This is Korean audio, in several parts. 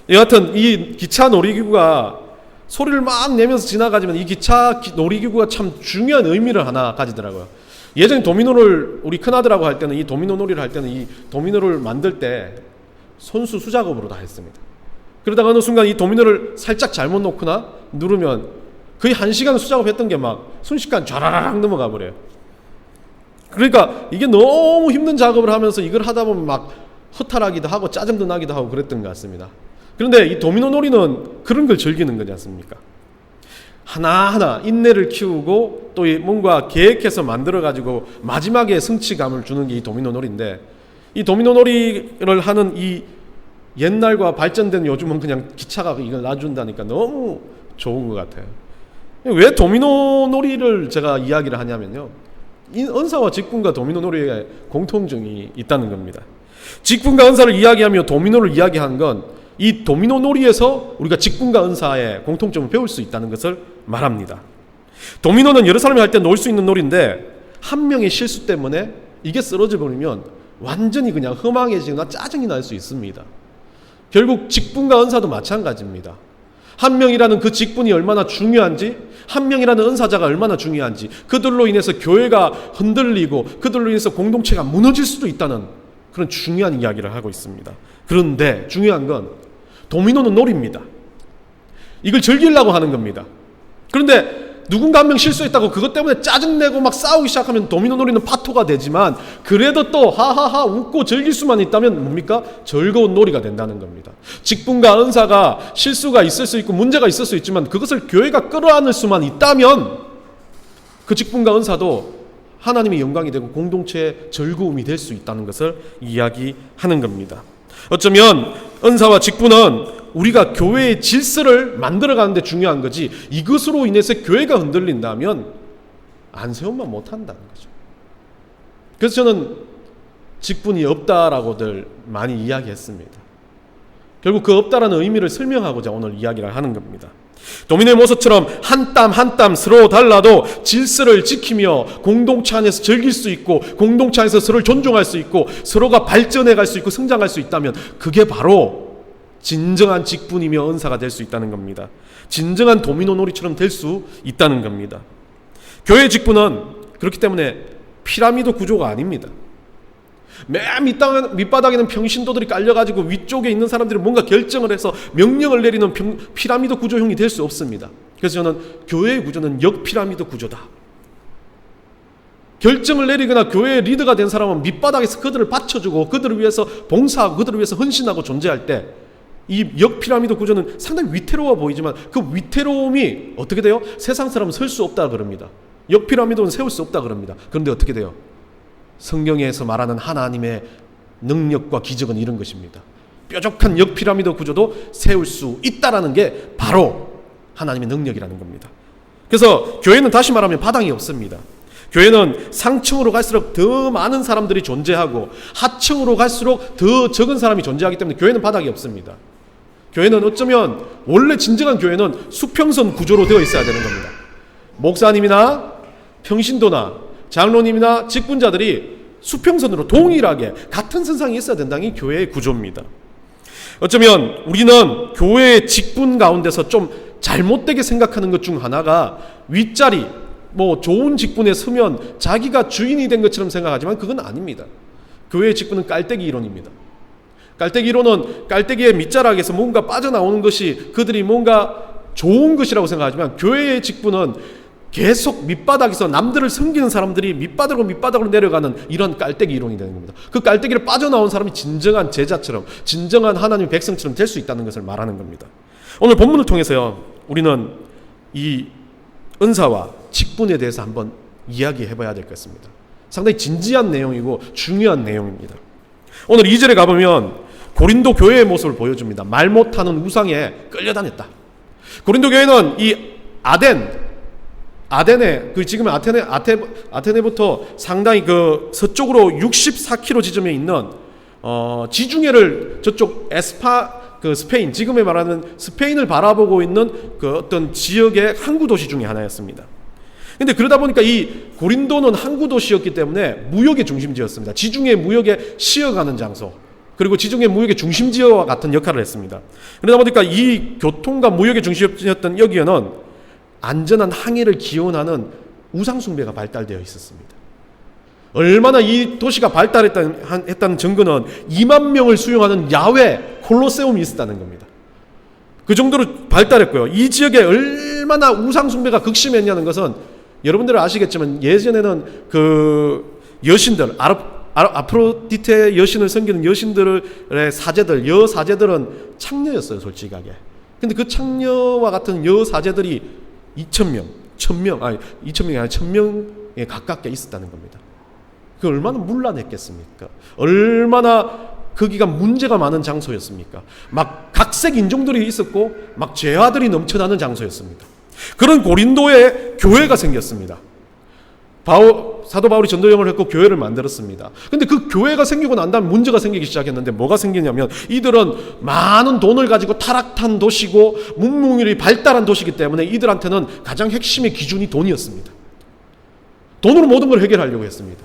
여하튼 이 기차 놀이기구가 소리를 막 내면서 지나가지만 이 기차 놀이기구가 참 중요한 의미를 하나 가지더라고요. 예전에 도미노를 우리 큰아들하고 할 때는 이 도미노 놀이를 할 때는 이 도미노를 만들 때 손수 수작업으로 다 했습니다. 그러다가 어느 순간 이 도미노를 살짝 잘못 놓거나 누르면 거의 1시간 수작업 했던 게 막 순식간 좌라락 넘어가 버려요. 그러니까 이게 너무 힘든 작업을 하면서 이걸 하다 보면 막 허탈하기도 하고 짜증도 나기도 하고 그랬던 것 같습니다. 그런데 이 도미노 놀이는 그런 걸 즐기는 거지 않습니까? 하나하나 인내를 키우고 또 뭔가 계획해서 만들어가지고 마지막에 성취감을 주는 게 이 도미노 놀이인데, 이 도미노 놀이를 하는 이 옛날과 발전된 요즘은 그냥 기차가 이걸 놔준다니까 너무 좋은 것 같아요. 왜 도미노 놀이를 제가 이야기를 하냐면요, 이 은사와 직분과 도미노 놀이에 공통점이 있다는 겁니다. 직분과 은사를 이야기하며 도미노를 이야기하는 건 이 도미노 놀이에서 우리가 직분과 은사의 공통점을 배울 수 있다는 것을 말합니다. 도미노는 여러 사람이 할 때 놀 수 있는 놀이인데, 한 명의 실수 때문에 이게 쓰러져 버리면 완전히 그냥 허망해지거나 짜증이 날 수 있습니다. 결국 직분과 은사도 마찬가지입니다. 한 명이라는 그 직분이 얼마나 중요한지, 한 명이라는 은사자가 얼마나 중요한지, 그들로 인해서 교회가 흔들리고 그들로 인해서 공동체가 무너질 수도 있다는 그런 중요한 이야기를 하고 있습니다. 그런데 중요한 건 도미노는 놀이입니다. 이걸 즐기려고 하는 겁니다. 그런데 누군가 한 명 실수했다고 그것 때문에 짜증내고 막 싸우기 시작하면 도미노 놀이는 파토가 되지만, 그래도 또 하하하 웃고 즐길 수만 있다면 뭡니까? 즐거운 놀이가 된다는 겁니다. 직분과 은사가 실수가 있을 수 있고 문제가 있을 수 있지만 그것을 교회가 끌어안을 수만 있다면 그 직분과 은사도 하나님의 영광이 되고 공동체의 즐거움이 될 수 있다는 것을 이야기하는 겁니다. 어쩌면 은사와 직분은 우리가 교회의 질서를 만들어가는 데 중요한 거지, 이것으로 인해서 교회가 흔들린다면 안세움만 못한다는 거죠. 그래서 저는 직분이 없다라고들 많이 이야기했습니다. 결국 그 없다라는 의미를 설명하고자 오늘 이야기를 하는 겁니다. 도미노의 모습처럼 한 땀 한 땀 서로 달라도 질서를 지키며 공동체 안에서 즐길 수 있고, 공동체 안에서 서로를 존중할 수 있고, 서로가 발전해 갈 수 있고 성장할 수 있다면 그게 바로 진정한 직분이며 은사가 될 수 있다는 겁니다. 진정한 도미노 놀이처럼 될 수 있다는 겁니다. 교회의 직분은 그렇기 때문에 피라미드 구조가 아닙니다. 맨 밑바닥에는 평신도들이 깔려가지고 위쪽에 있는 사람들이 뭔가 결정을 해서 명령을 내리는 피라미드 구조형이 될 수 없습니다. 그래서 저는 교회의 구조는 역피라미드 구조다. 결정을 내리거나 교회의 리더가 된 사람은 밑바닥에서 그들을 받쳐주고 그들을 위해서 봉사하고 그들을 위해서 헌신하고 존재할 때, 이 역피라미드 구조는 상당히 위태로워 보이지만 그 위태로움이 어떻게 돼요? 세상 사람은 설 수 없다 그럽니다. 역피라미드는 세울 수 없다 그럽니다. 그런데 어떻게 돼요? 성경에서 말하는 하나님의 능력과 기적은 이런 것입니다. 뾰족한 역피라미드 구조도 세울 수 있다라는 게 바로 하나님의 능력이라는 겁니다. 그래서 교회는 다시 말하면 바닥이 없습니다. 교회는 상층으로 갈수록 더 많은 사람들이 존재하고 하층으로 갈수록 더 적은 사람이 존재하기 때문에 교회는 바닥이 없습니다. 교회는 어쩌면 원래 진정한 교회는 수평선 구조로 되어 있어야 되는 겁니다. 목사님이나 평신도나 장로님이나 직분자들이 수평선으로 동일하게 같은 선상에 있어야 된다는 게 교회의 구조입니다. 어쩌면 우리는 교회의 직분 가운데서 좀 잘못되게 생각하는 것 중 하나가 윗자리, 좋은 직분에 서면 자기가 주인이 된 것처럼 생각하지만 그건 아닙니다. 교회의 직분은 깔때기 이론입니다. 깔때기 이론은 깔때기의 밑자락에서 뭔가 빠져나오는 것이 그들이 뭔가 좋은 것이라고 생각하지만, 교회의 직분은 계속 밑바닥에서 남들을 섬기는 사람들이 밑바닥으로 내려가는 이런 깔때기 이론이 되는 겁니다. 그 깔때기를 빠져나온 사람이 진정한 제자처럼, 진정한 하나님의 백성처럼 될 수 있다는 것을 말하는 겁니다. 오늘 본문을 통해서요, 우리는 이 은사와 직분에 대해서 한번 이야기해 봐야 될 것 같습니다. 상당히 진지한 내용이고 중요한 내용입니다. 오늘 2절에 가보면 고린도 교회의 모습을 보여줍니다. 말 못하는 우상에 끌려다녔다. 고린도 교회는 이 아덴에, 지금 아테네부터 상당히 그 서쪽으로 64km 지점에 있는 지중해를 저쪽 스페인, 지금에 말하는 스페인을 바라보고 있는 그 어떤 지역의 항구 도시 중에 하나였습니다. 근데 그러다 보니까 이 고린도는 항구 도시였기 때문에 무역의 중심지였습니다. 지중해 무역에 쉬어가는 장소. 그리고 지중해 무역의 중심지와 같은 역할을 했습니다. 그러다 보니까 이 교통과 무역의 중심지였던 여기에는 안전한 항해를 기원하는 우상숭배가 발달되어 있었습니다. 얼마나 이 도시가 발달했다는 증거는 2만 명을 수용하는 야외 콜로세움이 있었다는 겁니다. 그 정도로 발달했고요. 이 지역에 얼마나 우상숭배가 극심했냐는 것은 여러분들은 아시겠지만 예전에는 그 여신들, 아프로디테 여신을 섬기는 여신들의 사제들, 여사제들은 창녀였어요, 솔직하게. 근데 그 창녀와 같은 여사제들이 2,000명이 아니라 1,000명에 가깝게 있었다는 겁니다. 그 얼마나 문란했겠습니까? 얼마나 거기가 문제가 많은 장소였습니까? 막 각색 인종들이 있었고 막 죄아들이 넘쳐나는 장소였습니다. 그런 고린도에 교회가 생겼습니다. 사도 바울이 전도여행을 했고 교회를 만들었습니다. 근데 그 교회가 생기고 난 다음에 문제가 생기기 시작했는데 뭐가 생기냐면 이들은 많은 돈을 가지고 타락한 도시고 문명률이 발달한 도시이기 때문에 이들한테는 가장 핵심의 기준이 돈이었습니다. 돈으로 모든 걸 해결하려고 했습니다.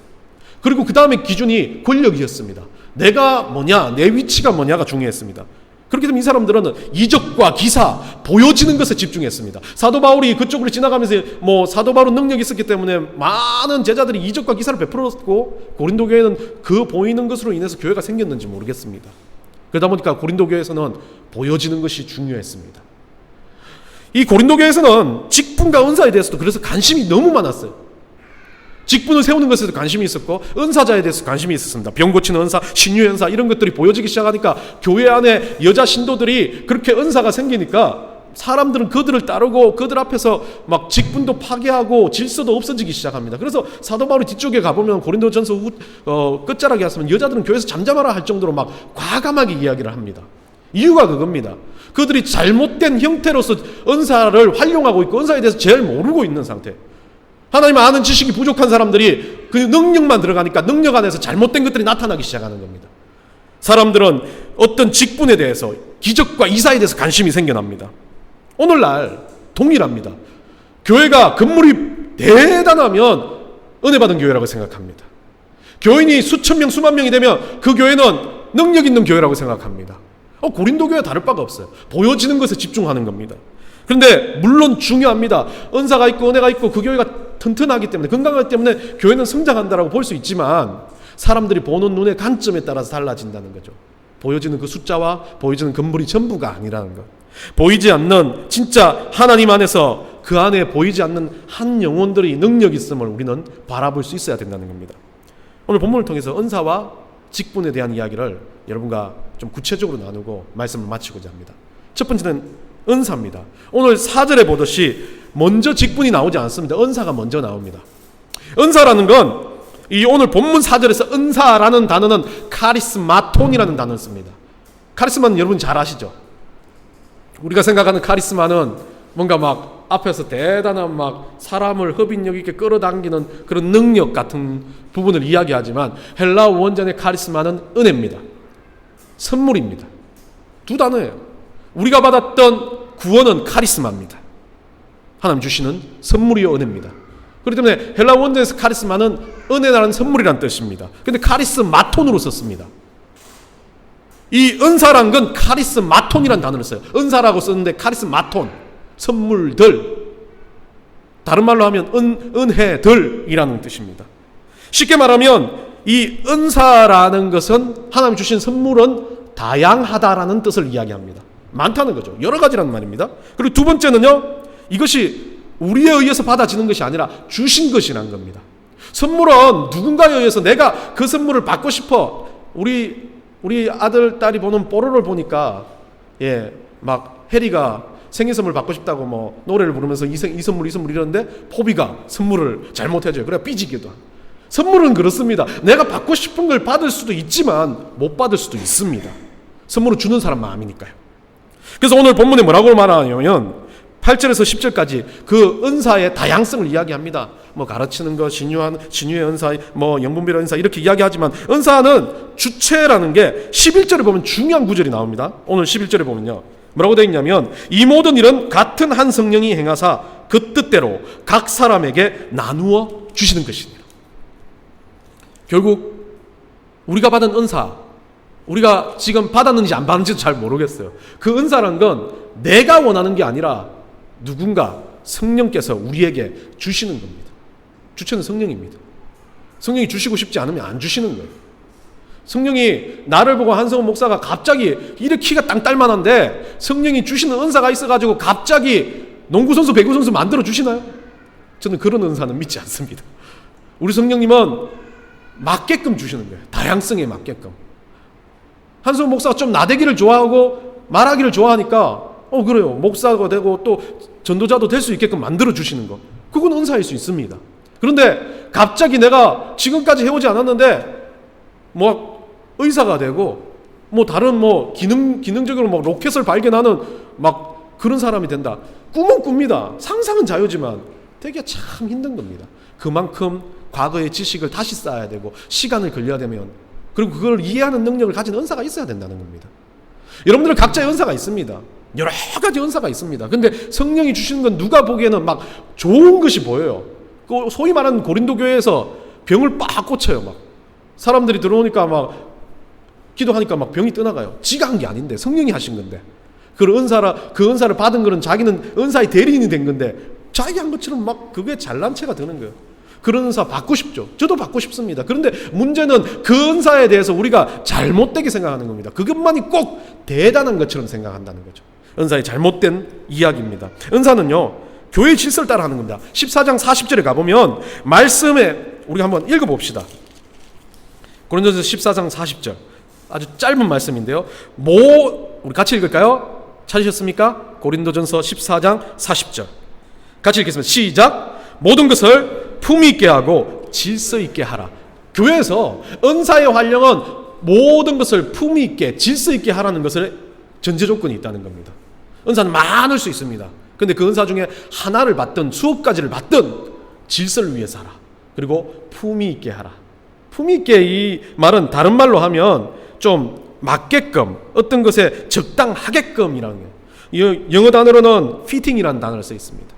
그리고 그 다음에 기준이 권력이었습니다. 내가 뭐냐, 내 위치가 뭐냐가 중요했습니다. 그렇게 되면 이 사람들은 이적과 기사, 보여지는 것에 집중했습니다. 사도 바울이 그쪽으로 지나가면서 사도 바울은 능력이 있었기 때문에 많은 제자들이 이적과 기사를 베풀었고 고린도 교회는 그 보이는 것으로 인해서 교회가 생겼는지 모르겠습니다. 그러다 보니까 고린도 교회에서는 보여지는 것이 중요했습니다. 이 고린도 교회에서는 직분과 은사에 대해서도 그래서 관심이 너무 많았어요. 직분을 세우는 것에도 관심이 있었고 은사자에 대해서 관심이 있었습니다. 병 고치는 은사, 신유의 은사 이런 것들이 보여지기 시작하니까 교회 안에 여자 신도들이 그렇게 은사가 생기니까 사람들은 그들을 따르고 그들 앞에서 막 직분도 파괴하고 질서도 없어지기 시작합니다. 그래서 사도 바울이 뒤쪽에 가보면 고린도전서 끝자락에 갔으면 여자들은 교회에서 잠잠하라 할 정도로 막 과감하게 이야기를 합니다. 이유가 그겁니다. 그들이 잘못된 형태로서 은사를 활용하고 있고 은사에 대해서 제일 모르고 있는 상태. 하나님 아는 지식이 부족한 사람들이 그 능력만 들어가니까 능력 안에서 잘못된 것들이 나타나기 시작하는 겁니다. 사람들은 어떤 직분에 대해서 기적과 이사에 대해서 관심이 생겨납니다. 오늘날 동일합니다. 교회가 건물이 대단하면 은혜 받은 교회라고 생각합니다. 교인이 수천 명 수만 명이 되면 그 교회는 능력 있는 교회라고 생각합니다. 고린도 교회와 다를 바가 없어요. 보여지는 것에 집중하는 겁니다. 그런데 물론 중요합니다. 은사가 있고 은혜가 있고 그 교회가 튼튼하기 때문에 건강하기 때문에 교회는 성장한다라고 볼 수 있지만 사람들이 보는 눈의 관점에 따라서 달라진다는 거죠. 보여지는 그 숫자와 보여지는 건물이 전부가 아니라는 것. 보이지 않는 진짜 하나님 안에서 그 안에 보이지 않는 한 영혼들이 능력이 있음을 우리는 바라볼 수 있어야 된다는 겁니다. 오늘 본문을 통해서 은사와 직분에 대한 이야기를 여러분과 좀 구체적으로 나누고 말씀을 마치고자 합니다. 첫 번째는 은사입니다. 오늘 4절에 보듯이 먼저 직분이 나오지 않습니다. 은사가 먼저 나옵니다. 은사라는 건 이 오늘 본문 4절에서 은사라는 단어는 카리스마톤이라는 단어를 씁니다. 카리스마는 여러분 잘 아시죠? 우리가 생각하는 카리스마는 뭔가 막 앞에서 대단한 막 사람을 흡인력 있게 끌어당기는 그런 능력 같은 부분을 이야기하지만 헬라어 원전의 카리스마는 은혜입니다. 선물입니다. 두 단어예요. 우리가 받았던 구원은 카리스마입니다. 하나님 주시는 선물이요 은혜입니다. 그렇기 때문에 헬라 원전에서 카리스마는 은혜라는 선물이라는 뜻입니다. 그런데 카리스마톤으로 썼습니다. 이 은사란 건 카리스마톤이라는 단어를 써요. 은사라고 썼는데 카리스마톤, 선물들. 다른 말로 하면 은혜들이라는 뜻입니다. 쉽게 말하면 이 은사라는 것은 하나님 주신 선물은 다양하다라는 뜻을 이야기합니다. 많다는 거죠. 여러 가지라는 말입니다. 그리고 두 번째는요, 이것이 우리에 의해서 받아지는 것이 아니라 주신 것이라는 겁니다. 선물은 누군가에 의해서 내가 그 선물을 받고 싶어. 우리 아들, 딸이 보는 뽀로로를 보니까 막 해리가 생일 선물 받고 싶다고 노래를 부르면서 이 선물 이러는데 포비가 선물을 잘못해줘요. 그래 삐지기도 하고. 선물은 그렇습니다. 내가 받고 싶은 걸 받을 수도 있지만 못 받을 수도 있습니다. 선물을 주는 사람 마음이니까요. 그래서 오늘 본문에 뭐라고 말하냐면 8절에서 10절까지 그 은사의 다양성을 이야기합니다. 가르치는 것, 신유의 은사, 영분별의 은사 이렇게 이야기하지만 은사는 주체라는 게 11절에 보면 중요한 구절이 나옵니다. 오늘 11절에 보면요. 뭐라고 되어 있냐면 이 모든 일은 같은 한 성령이 행하사 그 뜻대로 각 사람에게 나누어 주시는 것이니라. 결국 우리가 받은 은사, 우리가 지금 받았는지 안 받았는지도 잘 모르겠어요. 그 은사란 건 내가 원하는 게 아니라 누군가 성령께서 우리에게 주시는 겁니다. 주체는 성령입니다. 성령이 주시고 싶지 않으면 안 주시는 거예요. 성령이 나를 보고 한성훈 목사가 갑자기 이렇게 키가 땅딸만한데 성령이 주시는 은사가 있어가지고 갑자기 농구선수, 배구선수 만들어 주시나요? 저는 그런 은사는 믿지 않습니다. 우리 성령님은 맞게끔 주시는 거예요. 다양성에 맞게끔. 한성훈 목사가 좀 나대기를 좋아하고 말하기를 좋아하니까 그래요. 목사가 되고 또 전도자도 될 수 있게끔 만들어 주시는 거. 그건 은사일 수 있습니다. 그런데 갑자기 내가 지금까지 해오지 않았는데 뭐 의사가 되고 뭐 다른 뭐 기능적으로 막 로켓을 발견하는 막 그런 사람이 된다. 꿈은 꿉니다. 상상은 자유지만 되게 참 힘든 겁니다. 그만큼 과거의 지식을 다시 쌓아야 되고 시간을 걸려야 되면 그리고 그걸 이해하는 능력을 가진 은사가 있어야 된다는 겁니다. 여러분들은 각자의 은사가 있습니다. 여러 가지 은사가 있습니다. 근데 성령이 주시는 건 누가 보기에는 막 좋은 것이 보여요. 소위 말하는 고린도 교회에서 병을 빡 꽂혀요. 막 사람들이 들어오니까 막 기도하니까 막 병이 떠나가요. 지가 한 게 아닌데 성령이 하신 건데 그 은사를 받은 거는 자기는 은사의 대리인이 된 건데 자기 한 것처럼 막 그게 잘난 체가 드는 거예요. 그런 은사 받고 싶죠. 저도 받고 싶습니다. 그런데 문제는 그 은사에 대해서 우리가 잘못되게 생각하는 겁니다. 그것만이 꼭 대단한 것처럼 생각한다는 거죠. 은사의 잘못된 이야기입니다. 은사는요, 교회의 질서를 따라 하는 겁니다. 14장 40절에 가보면 말씀에 우리가 한번 읽어봅시다. 고린도전서 14장 40절 아주 짧은 말씀인데요. 우리 같이 읽을까요? 찾으셨습니까? 고린도전서 14장 40절 같이 읽겠습니다. 시작. 모든 것을 품위 있게 하고 질서 있게 하라. 교회에서 은사의 활용은 모든 것을 품위 있게 질서 있게 하라는 것을 전제 조건이 있다는 겁니다. 은사는 많을 수 있습니다. 근데 그 은사 중에 하나를 받든 수업 가지를 받든 질서를 위해서 하라. 그리고 품위 있게 하라. 품위 있게 이 말은 다른 말로 하면 좀 맞게끔 어떤 것에 적당하게끔이라는 거예요. 영어 단어로는 fitting이라는 단어를 써 있습니다.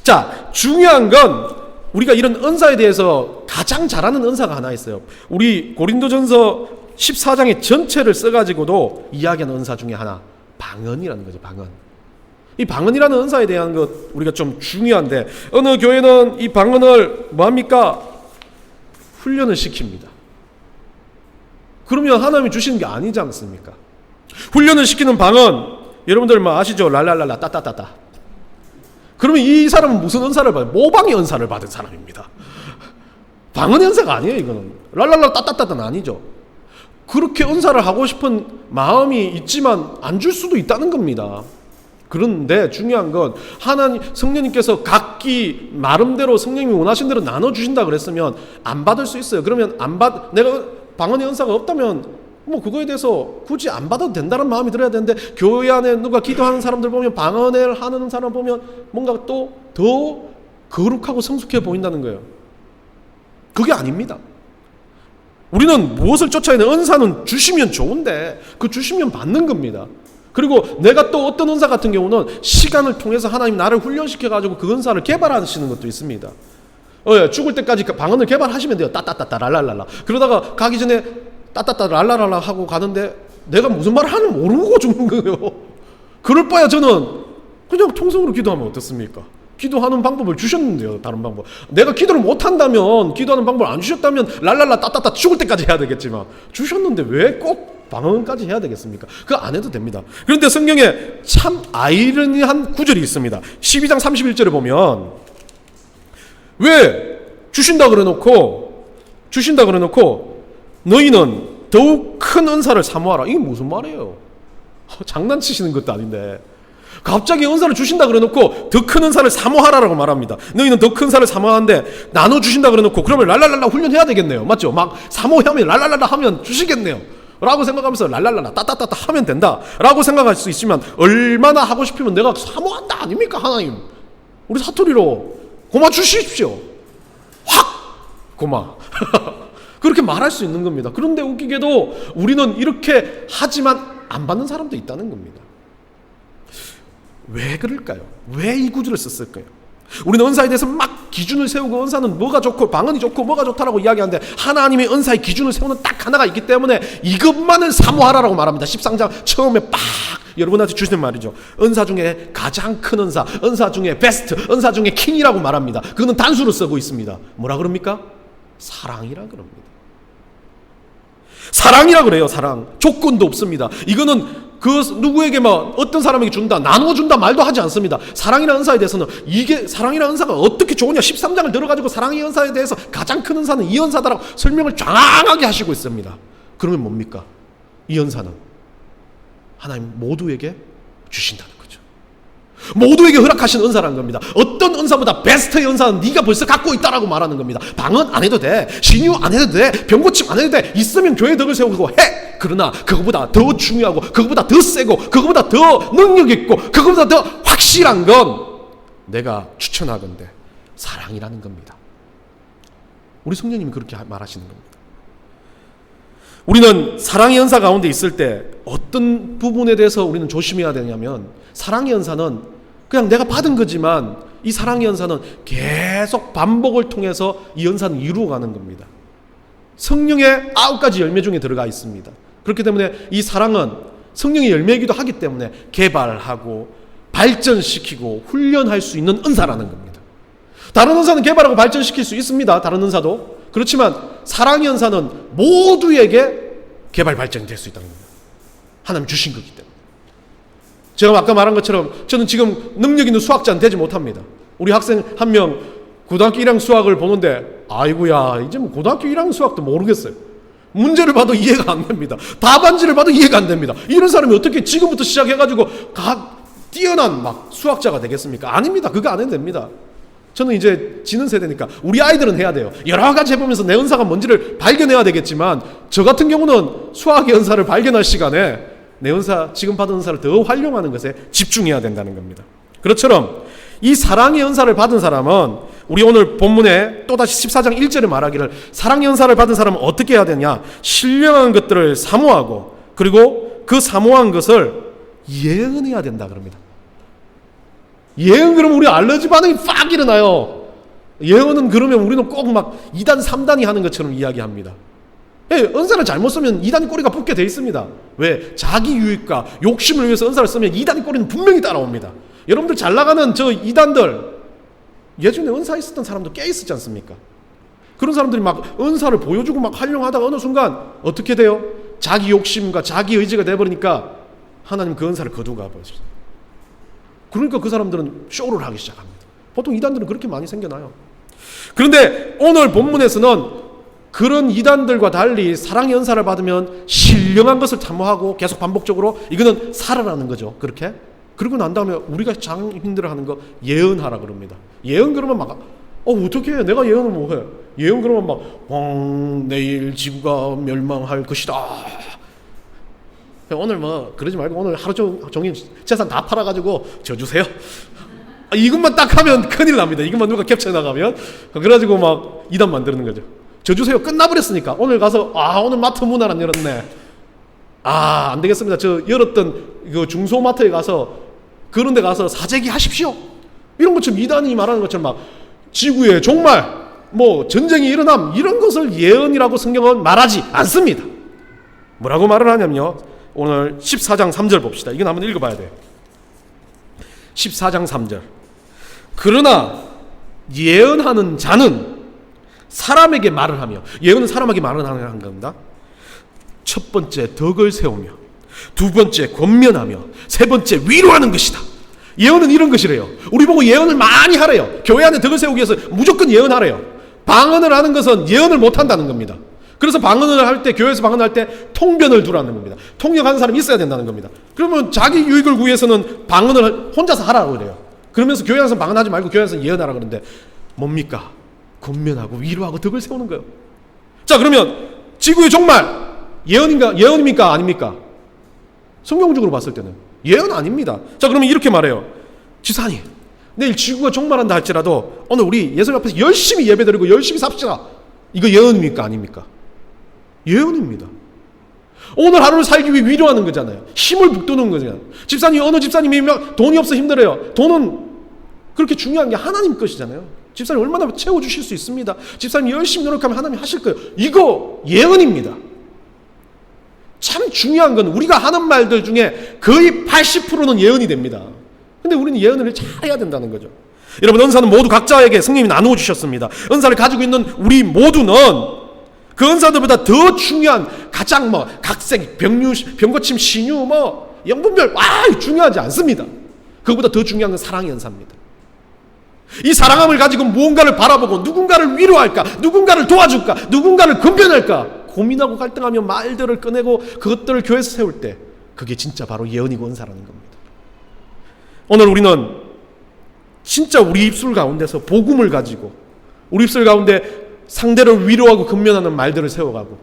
자, 중요한 건 우리가 이런 은사에 대해서 가장 잘하는 은사가 하나 있어요. 우리 고린도전서 14장의 전체를 써가지고도 이야기하는 은사 중에 하나, 방언이라는 거죠. 방언. 이 방언이라는 은사에 대한 것 우리가 좀 중요한데 어느 교회는 이 방언을 뭐합니까? 훈련을 시킵니다. 그러면 하나님이 주시는 게 아니지 않습니까? 훈련을 시키는 방언 여러분들 뭐 아시죠? 랄랄랄라 따따따따. 그러면 이 사람은 무슨 은사를 받아요? 모방의 은사를 받은 사람입니다. 방언의 은사가 아니에요. 이거는 랄랄라 따따따따는 아니죠. 그렇게 은사를 하고 싶은 마음이 있지만 안 줄 수도 있다는 겁니다. 그런데 중요한 건 하나님 성령님께서 각기 나름대로 성령님이 원하신 대로 나눠주신다 그랬으면 안 받을 수 있어요. 그러면 내가 방언의 은사가 없다면 뭐 그거에 대해서 굳이 안 받아도 된다는 마음이 들어야 되는데 교회 안에 누가 기도하는 사람들 보면 방언을 하는 사람 보면 뭔가 또 더 거룩하고 성숙해 보인다는 거예요. 그게 아닙니다. 우리는 무엇을 쫓아야 되는 은사는 주시면 좋은데 그 주시면 받는 겁니다. 그리고 내가 또 어떤 은사 같은 경우는 시간을 통해서 하나님 나를 훈련시켜가지고 그 은사를 개발하시는 것도 있습니다. 죽을 때까지 방언을 개발하시면 돼요. 따따따따 랄랄랄라. 그러다가 가기 전에 따따따 랄랄랄라 하고 가는데 내가 무슨 말을 하는지 모르고 죽는 거예요. 그럴 바야 저는 그냥 통성으로 기도하면 어떻습니까? 기도하는 방법을 주셨는데요. 다른 방법. 내가 기도를 못한다면 기도하는 방법을 안 주셨다면 랄랄라 따따따 죽을 때까지 해야 되겠지만 주셨는데 왜 꼭 방언까지 해야 되겠습니까? 그거 안 해도 됩니다. 그런데 성경에 참 아이러니한 구절이 있습니다. 12장 31절에 보면 왜 주신다 그래놓고 너희는 더욱 큰 은사를 사모하라. 이게 무슨 말이에요? 장난치시는 것도 아닌데 갑자기 은사를 주신다 그래놓고 더 큰 은사를 사모하라라고 말합니다. 너희는 더 큰 은사를 사모하는데 나눠주신다 그래놓고 그러면 랄랄랄라 훈련해야 되겠네요. 맞죠? 막 사모하면 랄랄랄라 하면 주시겠네요 라고 생각하면서 랄랄랄라 따따따따 하면 된다 라고 생각할 수 있지만 얼마나 하고 싶으면 내가 사모한다 아닙니까? 하나님 우리 사투리로 고마 주십시오. 확 고마 그렇게 말할 수 있는 겁니다. 그런데 웃기게도 우리는 이렇게 하지만 안 받는 사람도 있다는 겁니다. 왜 그럴까요? 왜 이 구절을 썼을까요? 우리는 은사에 대해서 막 기준을 세우고 은사는 뭐가 좋고 방언이 좋고 뭐가 좋다라고 이야기하는데 하나님의 은사의 기준을 세우는 딱 하나가 있기 때문에 이것만을 사모하라고 말합니다. 13장 처음에 빡 여러분한테 주시는 말이죠. 은사 중에 가장 큰 은사, 은사 중에 베스트, 은사 중에 킹이라고 말합니다. 그거는 단수로 쓰고 있습니다. 뭐라 그럽니까? 사랑이라 그럽니다. 사랑이라 그래요. 사랑. 조건도 없습니다. 이거는 그 누구에게 막 어떤 사람에게 준다, 나누어 준다 말도 하지 않습니다. 사랑이라는 은사에 대해서는 이게 사랑이라는 은사가 어떻게 좋으냐 13장을 들어가지고 사랑의 은사에 대해서 가장 큰 은사는 이 은사다라고 설명을 장황하게 하시고 있습니다. 그러면 뭡니까? 이 은사는 하나님 모두에게 주신다는 거죠. 모두에게 허락하신 은사라는 겁니다. 어떤 은사보다 베스트의 은사는 네가 벌써 갖고 있다라고 말하는 겁니다. 방언 안 해도 돼, 신유 안 해도 돼, 병고침 안 해도 돼, 있으면 교회 덕을 세우고 해. 그러나 그거보다 더 중요하고 그거보다 더 세고 그거보다 더 능력 있고 그거보다 더 확실한 건 내가 추천하건대 사랑이라는 겁니다. 우리 성령님이 그렇게 말하시는 겁니다. 우리는 사랑의 은사 가운데 있을 때 어떤 부분에 대해서 우리는 조심해야 되냐면, 사랑의 은사는 그냥 내가 받은 거지만 이 사랑의 은사는 계속 반복을 통해서 이 은사는 이루어가는 겁니다. 성령의 9가지 열매 중에 들어가 있습니다. 그렇기 때문에 이 사랑은 성령의 열매이기도 하기 때문에 개발하고 발전시키고 훈련할 수 있는 은사라는 겁니다. 다른 은사는 개발하고 발전시킬 수 있습니다. 다른 은사도. 그렇지만 사랑의 은사는 모두에게 개발 발전이 될 수 있다는 겁니다. 하나님 주신 거기 때문에. 제가 아까 말한 것처럼 저는 지금 능력 있는 수학자는 되지 못합니다. 우리 학생 한 명 고등학교 1학년 수학을 보는데 아이고야 이제 뭐 고등학교 1학년 수학도 모르겠어요. 문제를 봐도 이해가 안 됩니다. 답안지를 봐도 이해가 안 됩니다. 이런 사람이 어떻게 지금부터 시작해가지고 뛰어난 막 수학자가 되겠습니까? 아닙니다. 그거 안 해도 됩니다. 저는 이제 지는 세대니까 우리 아이들은 해야 돼요. 여러 가지 해보면서 내 은사가 뭔지를 발견해야 되겠지만 저 같은 경우는 수학의 은사를 발견할 시간에 내 은사, 지금 받은 은사를 더 활용하는 것에 집중해야 된다는 겁니다. 그렇처럼 이 사랑의 은사를 받은 사람은 우리 오늘 본문에 또다시 14장 1절에 말하기를 사랑의 은사를 받은 사람은 어떻게 해야 되냐? 신령한 것들을 사모하고 그리고 그 사모한 것을 예언해야 된다 그럽니다. 예언 그러면 우리 알러지 반응이 팍 일어나요. 예언은 그러면 우리는 꼭 막 2단 3단이 하는 것처럼 이야기합니다. 은사를 잘못 쓰면 2단 꼬리가 붙게 돼 있습니다. 왜? 자기 유익과 욕심을 위해서 은사를 쓰면 2단 꼬리는 분명히 따라옵니다. 여러분들 잘 나가는 저 2단들 예전에 은사 있었던 사람도 꽤 있었지 않습니까? 그런 사람들이 막 은사를 보여주고 막 활용하다가 어느 순간 어떻게 돼요? 자기 욕심과 자기 의지가 돼버리니까 하나님 그 은사를 거두고 가버렸어요. 그러니까 그 사람들은 쇼를 하기 시작합니다. 보통 이단들은 그렇게 많이 생겨나요. 그런데 오늘 본문에서는 그런 이단들과 달리 사랑의 은사를 받으면 신령한 것을 탐구하고 계속 반복적으로 이거는 살아라는 거죠. 그렇게. 그러고 난 다음에 우리가 장 힘들어하는 거 예언하라 그럽니다. 예언 그러면 막 어떻게 해? 내가 예언을 뭐 해? 예언 그러면 막 내일 지구가 멸망할 것이다. 오늘 뭐 그러지 말고 오늘 하루 종일 재산 다 팔아가지고 져주세요. 이것만 딱 하면 큰일 납니다. 이것만 누가 캡처해 나가면 그래가지고 막 이단 만드는 거죠. 져주세요. 끝나버렸으니까 오늘 가서 오늘 마트 문 안 열었네. 안 되겠습니다. 저 열었던 그 중소마트에 가서 그런 데 가서 사재기 하십시오. 이런 것처럼 이단이 말하는 것처럼 막 지구에 종말 뭐 전쟁이 일어남 이런 것을 예언이라고 성경은 말하지 않습니다. 뭐라고 말을 하냐면요. 오늘 14장 3절 봅시다. 이건 한번 읽어봐야 돼요. 14장 3절. 그러나 예언하는 자는 사람에게 말을 하며, 예언은 사람에게 말을 하는 겁니다. 첫 번째 덕을 세우며, 두 번째 권면하며, 세 번째 위로하는 것이다. 예언은 이런 것이래요. 우리 보고 예언을 많이 하래요. 교회 안에 덕을 세우기 위해서 무조건 예언하래요. 방언을 하는 것은 예언을 못한다는 겁니다. 그래서 방언을 할 때, 교회에서 방언할 때 통변을 두라는 겁니다. 통역하는 사람이 있어야 된다는 겁니다. 그러면 자기 유익을 위해서는 방언을 혼자서 하라고 그래요. 그러면서 교회 안에서 방언하지 말고 교회 안에서 예언하라 그러는데 뭡니까? 권면하고 위로하고 덕을 세우는 거예요. 자, 그러면 지구의 종말 예언입니까? 아닙니까? 성경적으로 봤을 때는 예언 아닙니다. 자, 그러면 이렇게 말해요. 지사님, 내일 지구가 종말한다 할지라도 오늘 우리 예수님 앞에서 열심히 예배드리고 열심히 삽시다. 이거 예언입니까? 아닙니까? 예언입니다. 오늘 하루를 살기 위해 위로하는 거잖아요. 힘을 북돋는 거잖아요. 집사님, 어느 집사님이 돈이 없어 힘들어요. 돈은 그렇게 중요한 게 하나님 것이잖아요. 집사님 얼마나 채워주실 수 있습니다. 집사님 열심히 노력하면 하나님 하실 거예요. 이거 예언입니다. 참 중요한 건 우리가 하는 말들 중에 거의 80%는 예언이 됩니다. 근데 우리는 예언을 잘해야 된다는 거죠. 여러분, 은사는 모두 각자에게 성령님이 나누어 주셨습니다. 은사를 가지고 있는 우리 모두는 그 은사들보다 더 중요한 가장 각색, 병고침, 신유, 영분별 중요하지 않습니다. 그것보다 더 중요한 건 사랑의 은사입니다. 이 사랑함을 가지고 무언가를 바라보고 누군가를 위로할까, 누군가를 도와줄까, 누군가를 건변할까 고민하고 갈등하며 말들을 꺼내고 그것들을 교회에서 세울 때 그게 진짜 바로 예언이고 은사라는 겁니다. 오늘 우리는 진짜 우리 입술 가운데서 복음을 가지고 우리 입술 가운데 상대를 위로하고 건면하는 말들을 세워가고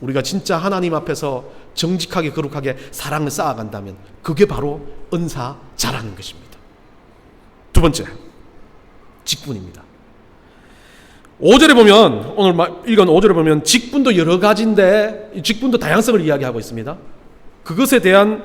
우리가 진짜 하나님 앞에서 정직하게 거룩하게 사랑을 쌓아간다면 그게 바로 은사자라는 것입니다. 두 번째, 직분입니다. 5절에 보면, 오늘 읽은 5절에 보면 직분도 여러 가지인데 직분도 다양성을 이야기하고 있습니다. 그것에 대한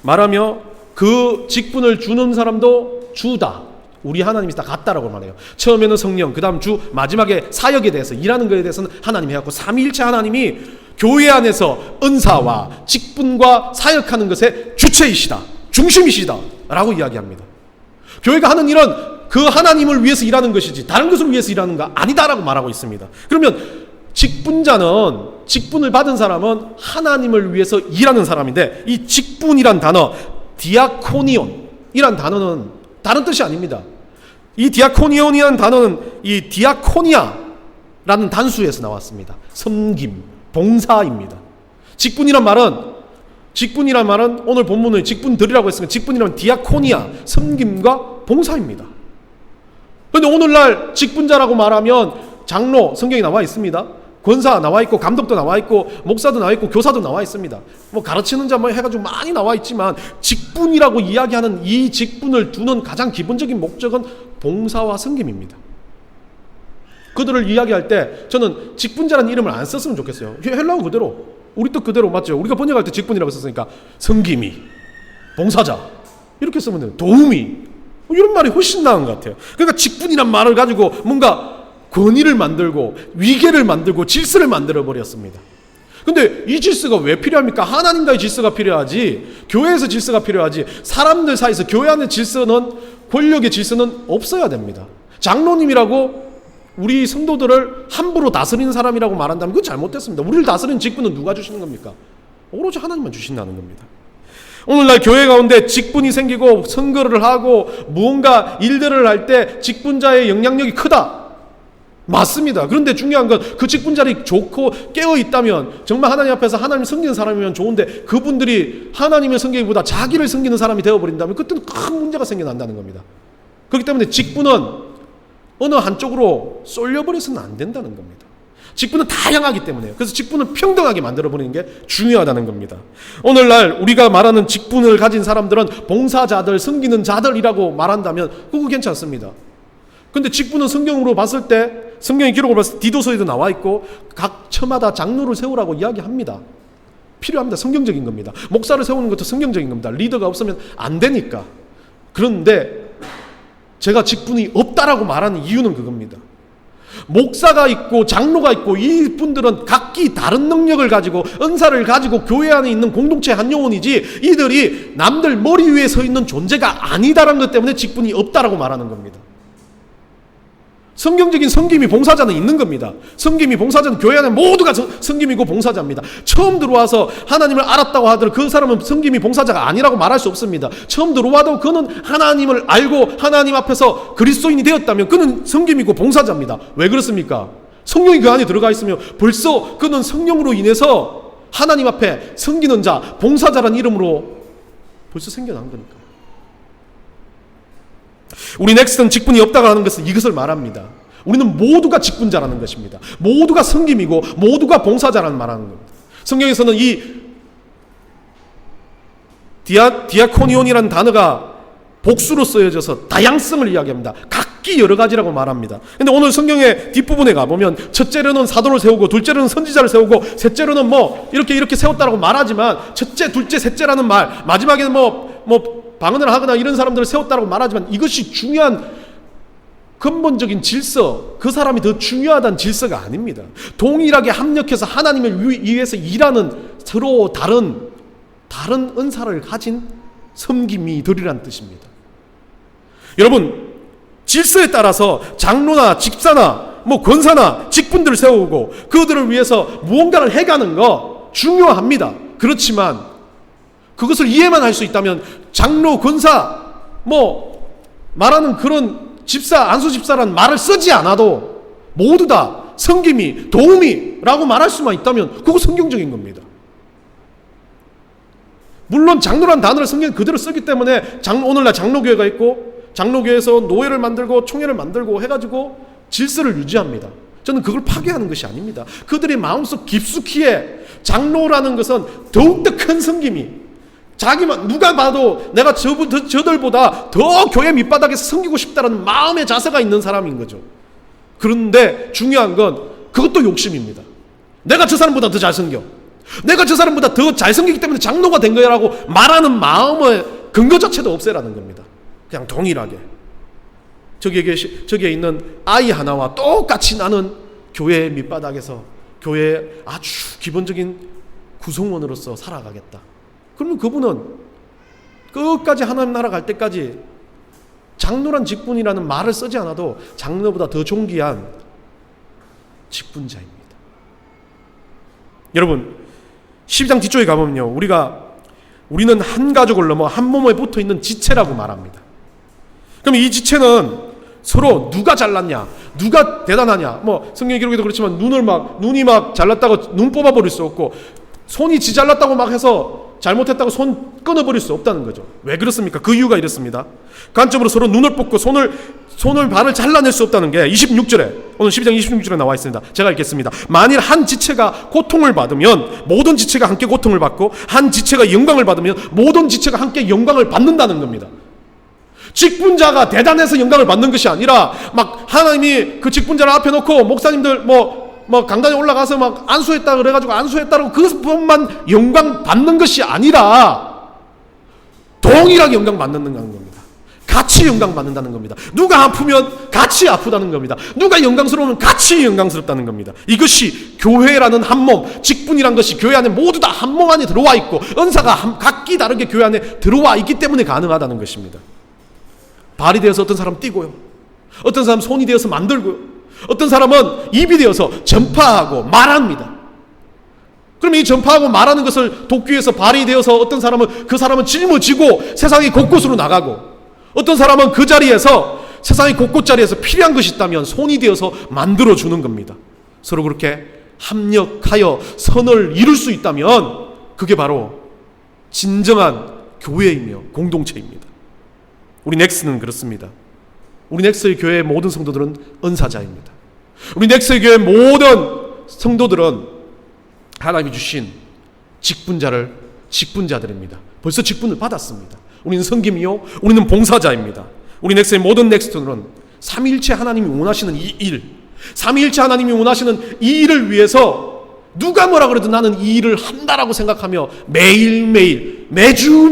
말하며 그 직분을 주는 사람도 주다, 우리 하나님이 다 같다라고 말해요. 처음에는 성령, 그 다음 주, 마지막에 사역에 대해서, 일하는 것에 대해서는 하나님이 해갖고 삼위일체 하나님이 교회 안에서 은사와 직분과 사역하는 것의 주체이시다, 중심이시다 라고 이야기합니다. 교회가 하는 일은 그 하나님을 위해서 일하는 것이지 다른 것을 위해서 일하는 거 아니다라고 말하고 있습니다. 그러면 직분을 받은 사람은 하나님을 위해서 일하는 사람인데, 이 직분이란 단어, 디아코니온이란 단어는 다른 뜻이 아닙니다. 이 디아코니온이라는 단어는 이 디아코니아라는 단수에서 나왔습니다. 섬김, 봉사입니다. 직분이란 말은 오늘 본문의 직분들이라고 했으니까 직분이라면 디아코니아, 섬김과 봉사입니다. 그런데 오늘날 직분자라고 말하면 장로, 성경에 나와 있습니다. 권사 나와 있고, 감독도 나와 있고, 목사도 나와 있고, 교사도 나와 있습니다. 가르치는 자 해가지고 많이 나와 있지만 직분이라고 이야기하는 이 직분을 두는 가장 기본적인 목적은 봉사와 섬김입니다. 그들을 이야기할 때 저는 직분자라는 이름을 안 썼으면 좋겠어요. 헬라어 그대로, 우리 뜻 그대로 맞죠? 우리가 번역할 때 직분이라고 썼으니까 섬김이, 봉사자 이렇게 쓰면 돼요. 도움이, 이런 말이 훨씬 나은 것 같아요. 그러니까 직분이란 말을 가지고 뭔가 권위를 만들고 위계를 만들고 질서를 만들어 버렸습니다. 근데 이 질서가 왜 필요합니까? 하나님과의 질서가 필요하지, 교회에서 질서가 필요하지, 사람들 사이에서 교회 안의 질서는, 권력의 질서는 없어야 됩니다. 장로님이라고 우리 성도들을 함부로 다스리는 사람이라고 말한다면 그건 잘못됐습니다. 우리를 다스리는 직분은 누가 주시는 겁니까? 오로지 하나님만 주신다는 겁니다. 오늘날 교회 가운데 직분이 생기고 선거를 하고 무언가 일들을 할 때 직분자의 영향력이 크다, 맞습니다. 그런데 중요한 건 그 직분자들이 좋고 깨어 있다면, 정말 하나님 앞에서 하나님 섬기는 사람이면 좋은데 그분들이 하나님을 섬기기보다 자기를 섬기는 사람이 되어버린다면 그때는 큰 문제가 생겨난다는 겁니다. 그렇기 때문에 직분은 어느 한쪽으로 쏠려버려서는 안 된다는 겁니다. 직분은 다양하기 때문에, 그래서 직분을 평등하게 만들어버리는 게 중요하다는 겁니다. 오늘날 우리가 말하는 직분을 가진 사람들은 봉사자들, 섬기는 자들이라고 말한다면 그거 괜찮습니다. 근데 직분은 성경으로 봤을 때, 성경의 기록을 봤을 때 디도서에도 나와 있고 각 처마다 장로를 세우라고 이야기합니다. 필요합니다. 성경적인 겁니다. 목사를 세우는 것도 성경적인 겁니다. 리더가 없으면 안 되니까. 그런데 제가 직분이 없다라고 말하는 이유는 그겁니다. 목사가 있고 장로가 있고 이 분들은 각기 다른 능력을 가지고 은사를 가지고 교회 안에 있는 공동체 한 영혼이지, 이들이 남들 머리 위에 서 있는 존재가 아니다라는 것 때문에 직분이 없다라고 말하는 겁니다. 성경적인 섬김이, 봉사자는 있는 겁니다. 섬김이, 봉사자는 교회 안에 모두가 섬김이고 봉사자입니다. 처음 들어와서 하나님을 알았다고 하더라도 그 사람은 섬김이, 봉사자가 아니라고 말할 수 없습니다. 처음 들어와도 그는 하나님을 알고 하나님 앞에서 그리스도인이 되었다면 그는 섬김이고 봉사자입니다. 왜 그렇습니까? 성령이 그 안에 들어가 있으면 벌써 그는 성령으로 인해서 하나님 앞에 섬기는 자, 봉사자라는 이름으로 벌써 생겨난 거니까. 우리 넥스트는 직분이 없다고 하는 것은 이것을 말합니다. 우리는 모두가 직분자라는 것입니다. 모두가 섬김이고 모두가 봉사자라는 말하는 겁니다. 성경에서는 이 디아코니온이라는 단어가 복수로 쓰여져서 다양성을 이야기합니다. 각기 여러 가지라고 말합니다. 근데 오늘 성경의 뒷부분에 가보면 첫째로는 사도를 세우고, 둘째로는 선지자를 세우고, 셋째로는 이렇게 세웠다라고 말하지만, 첫째, 둘째, 셋째라는 말, 마지막에는 방언을 하거나 이런 사람들을 세웠다라고 말하지만 이것이 중요한 근본적인 질서, 그 사람이 더 중요하다는 질서가 아닙니다. 동일하게 합력해서 하나님을 위해서 일하는 서로 다른 은사를 가진 섬김이들이란 뜻입니다. 여러분, 질서에 따라서 장로나 집사나 권사나 직분들을 세우고 그들을 위해서 무언가를 해가는 거 중요합니다. 그렇지만 그것을 이해만 할 수 있다면 장로, 권사, 말하는 그런 집사, 안수집사라는 말을 쓰지 않아도 모두 다 섬김이, 도움이라고 말할 수만 있다면 그거 성경적인 겁니다. 물론 장로란 단어를 성경 그대로 쓰기 때문에 오늘날 장로교회가 있고 장로교회에서 노회를 만들고 총회를 만들고 해가지고 질서를 유지합니다. 저는 그걸 파괴하는 것이 아닙니다. 그들의 마음속 깊숙이에 장로라는 것은 더욱더 큰 섬김이, 자기만 누가 봐도 내가 저들보다 더 교회 밑바닥에서 섬기고 싶다는 마음의 자세가 있는 사람인 거죠. 그런데 중요한 건 그것도 욕심입니다. 내가 저 사람보다 더 잘 섬겨, 내가 저 사람보다 더 잘 섬기기 때문에 장로가 된 거야라고 말하는 마음의 근거 자체도 없애라는 겁니다. 그냥 동일하게 저기에 있는 아이 하나와 똑같이 나는 교회 밑바닥에서 교회의 아주 기본적인 구성원으로서 살아가겠다. 그러면 그분은 끝까지 하나님 나라 갈 때까지 장로란 직분이라는 말을 쓰지 않아도 장로보다 더 존귀한 직분자입니다. 여러분, 12장 뒤쪽에 가보면요, 우리는 한 가족을 넘어 한 몸에 붙어있는 지체라고 말합니다. 그럼 이 지체는 서로 누가 잘났냐, 누가 대단하냐, 성경 기록에도 그렇지만 눈이 막 잘났다고 눈 뽑아버릴 수 없고, 손이 지 잘났다고 막 해서 잘못했다고 손 끊어버릴 수 없다는 거죠. 왜 그렇습니까? 그 이유가 이렇습니다. 간접으로 서로 눈을 뽑고 손을 발을 잘라낼 수 없다는 게 26절에, 오늘 12장 26절에 나와 있습니다. 제가 읽겠습니다. 만일 한 지체가 고통을 받으면 모든 지체가 함께 고통을 받고, 한 지체가 영광을 받으면 모든 지체가 함께 영광을 받는다는 겁니다. 직분자가 대단해서 영광을 받는 것이 아니라 막 하나님이 그 직분자를 앞에 놓고 목사님들 강단에 올라가서 막 안수했다 그래가지고 안수했다고 그것만 영광 받는 것이 아니라 동일하게 영광 받는 겁니다. 같이 영광 받는다는 겁니다. 누가 아프면 같이 아프다는 겁니다. 누가 영광스러우면 같이 영광스럽다는 겁니다. 이것이 교회라는 한 몸, 직분이란 것이 교회 안에 모두 다 한 몸 안에 들어와 있고 은사가 각기 다르게 교회 안에 들어와 있기 때문에 가능하다는 것입니다. 발이 되어서 어떤 사람 뛰고요, 어떤 사람 손이 되어서 만들고요, 어떤 사람은 입이 되어서 전파하고 말합니다. 그럼 이 전파하고 말하는 것을 돕기 위해서 발이 되어서 어떤 사람은 그 사람은 짊어지고 세상의 곳곳으로 나가고, 어떤 사람은 그 자리에서 세상의 곳곳자리에서 필요한 것이 있다면 손이 되어서 만들어주는 겁니다. 서로 그렇게 합력하여 선을 이룰 수 있다면 그게 바로 진정한 교회이며 공동체입니다. 우리 넥스는 그렇습니다. 우리 넥스의 교회의 모든 성도들은 은사자입니다. 우리 넥스의 교회의 모든 성도들은 하나님이 주신 직분자들입니다. 벌써 직분을 받았습니다. 우리는 섬김이요, 우리는 봉사자입니다. 우리 넥스의 모든 넥스트들은 삼위일체 하나님이 원하시는 이 일, 삼위일체 하나님이 원하시는 이 일을 위해서 누가 뭐라 그래도 나는 이 일을 한다라고 생각하며 매일매일 매주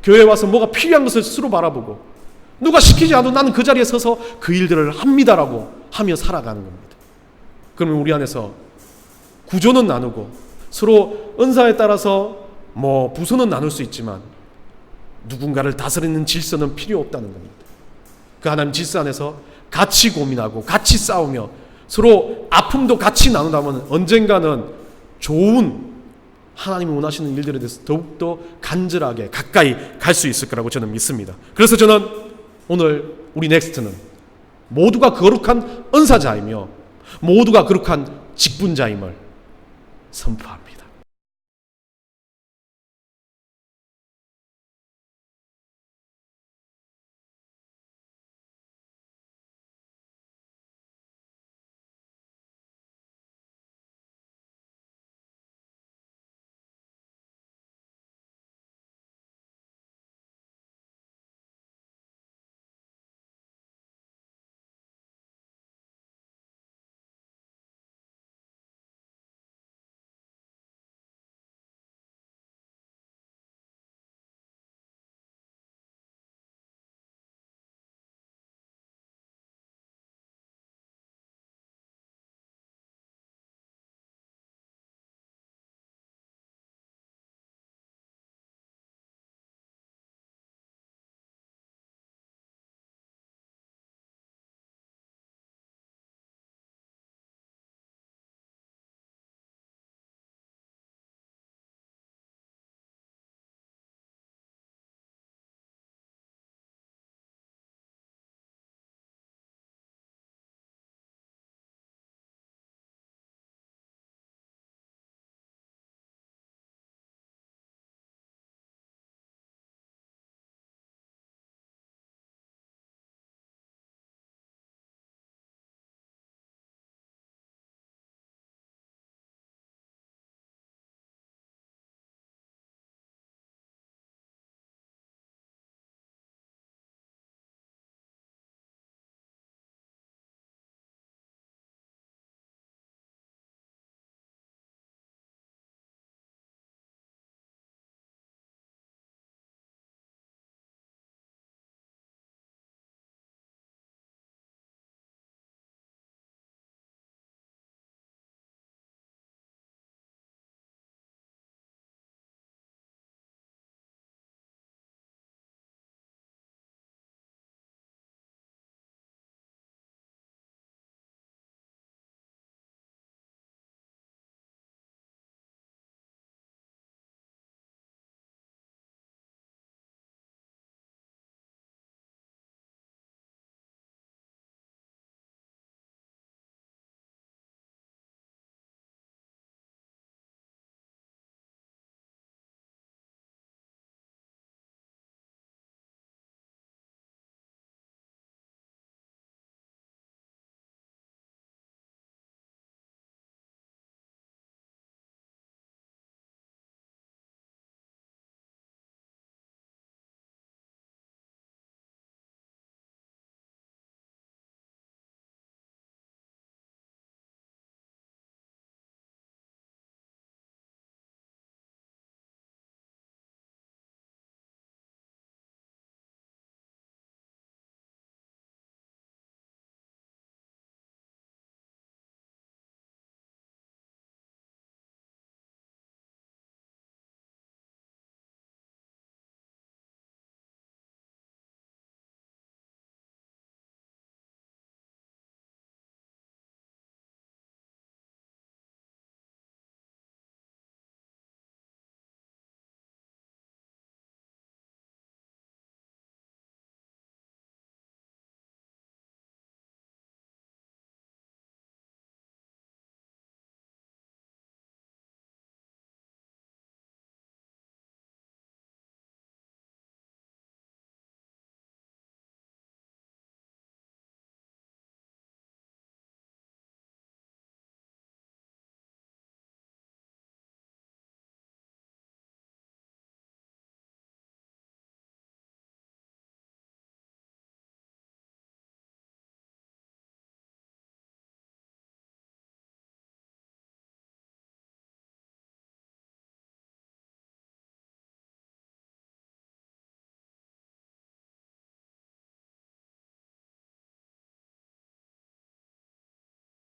교회에 와서 뭐가 필요한 것을 스스로 바라보고, 누가 시키지 않아도 나는 그 자리에 서서 그 일들을 합니다라고 하며 살아가는 겁니다. 그러면 우리 안에서 구조는 나누고 서로 은사에 따라서 부서는 나눌 수 있지만 누군가를 다스리는 질서는 필요 없다는 겁니다. 그 하나님 질서 안에서 같이 고민하고 같이 싸우며 서로 아픔도 같이 나눈다면 언젠가는 좋은 하나님이 원하시는 일들에 대해서 더욱더 간절하게 가까이 갈 수 있을 거라고 저는 믿습니다. 그래서 저는 오늘 우리 넥스트는 모두가 거룩한 은사자이며 모두가 거룩한 직분자임을 선포합니다.